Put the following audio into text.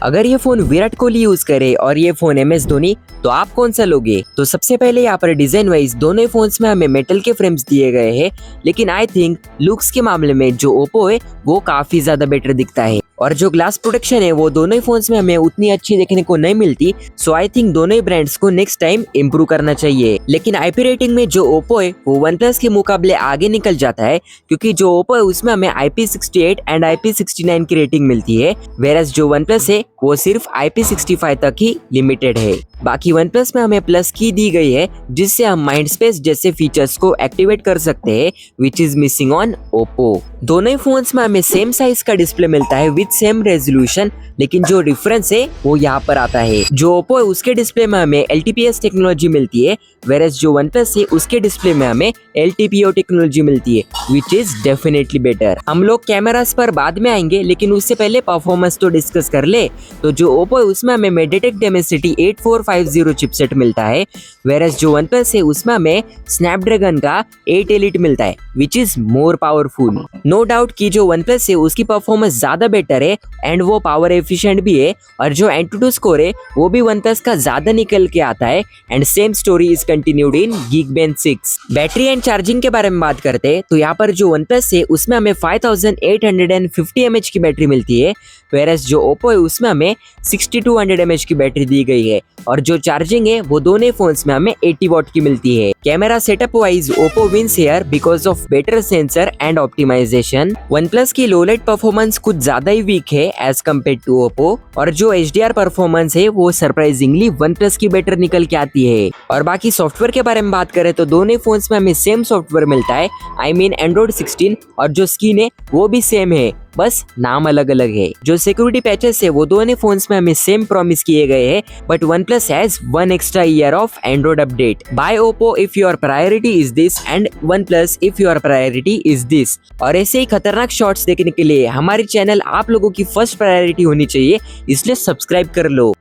अगर ये phone Virat Kohli use करे और ये फोन MS धोनी, तो आप कौन सा लोगे? तो सबसे पहले यहाँ पर डिजाइन वाइज दोनों ही फोन्स में हमें मेटल के फ्रेम्स दिए गए हैं, लेकिन आई थिंक लुक्स के मामले में जो ओप्पो है वो काफी ज्यादा बेटर दिखता है। और जो ग्लास प्रोटेक्शन है वो दोनों ही फोन्स में हमें उतनी अच्छी देखने को नहीं मिलती। सो आई थिंक दोनों ही ब्रांड्स को नेक्स्ट टाइम इम्प्रूव करना चाहिए। लेकिन IP रेटिंग में जो ओप्पो है वो OnePlus के मुकाबले आगे निकल जाता है, क्योंकि जो ओप्पो है उसमें हमें IP68 एंड IP69 की रेटिंग मिलती है, वेरस जो OnePlus है वो सिर्फ IP65 तक ही लिमिटेड है। बाकी OnePlus में हमें प्लस की दी गई है, जिससे हम माइंड स्पेस जैसे फीचर्स को एक्टिवेट कर सकते हैं, which is missing on Oppo. दोनों ही फोन्स में हमें सेम साइज का डिस्प्ले मिलता है विद सेम रेजोल्यूशन, लेकिन जो डिफरेंस है वो यहाँ पर आता है। जो ओप्पो है उसके डिस्प्ले में हमें LTPS टेक्नोलॉजी मिलती है, वेरस जो OnePlus है उसके डिस्प्ले में हमें LTPO टेक्नोलॉजी मिलती है, विच इज डेफिनेटली बेटर। हम लोग कैमरास पर बाद में आएंगे, लेकिन उससे पहले परफॉर्मेंस तो डिस्कस कर ले। तो जो ओप्पो है उसमें हमें MediaTek Dimensity 8450 चिपसेट मिलता है, वेरस जो OnePlus है उसमें हमें स्नैपड्रैगन का 8 Elite मिलता है, which is more powerful. No doubt कि जो OnePlus है उसकी परफॉर्मेंस ज्यादा बेटर है एंड वो पावर एफिशिएंट भी है, और जो Antutu स्कोर है वो भी OnePlus का ज्यादा निकल के आता है। And same story is continued in Geekbench 6। Battery and charging के बारे में बात करते हैं तो यहाँ पर जो OnePlus है उसमें हमें 5850 mAh की बैटरी मिलती है, वेरस जो ओप्पो है उसमें हमें 6200 mAh की बैटरी दी गई है, और जो चार्जिंग है वो दोनों फोन्स में हमें 80 वॉट की मिलती है। Camera setup wise Oppo wins here because of better sensor and optimization. OnePlus की लो लाइट परफॉर्मेंस कुछ ज्यादा ही वीक है एज कम्पेयर टू ओप्पो, और जो HDR परफॉर्मेंस है वो सरप्राइजिंगली OnePlus की बेटर निकल के आती है। और बाकी सॉफ्टवेयर के बारे में बात करें तो दोनों फोन्स में हमें सेम सॉफ्टवेयर मिलता है, आई मीन Android 16, और जो स्किन है वो भी सेम है, बस नाम अलग अलग है। जो सिक्योरिटी पैचेस है वो दोनों फोन्स में हमें सेम प्रॉमिस किए गए हैं, but OnePlus has 1 extra year of Android update. Buy Oppo if your priority is this and OnePlus if your priority is this. और ऐसे ही खतरनाक शॉट्स देखने के लिए हमारी चैनल आप लोगों की फर्स्ट प्रायोरिटी होनी चाहिए, इसलिए सब्सक्राइब कर लो।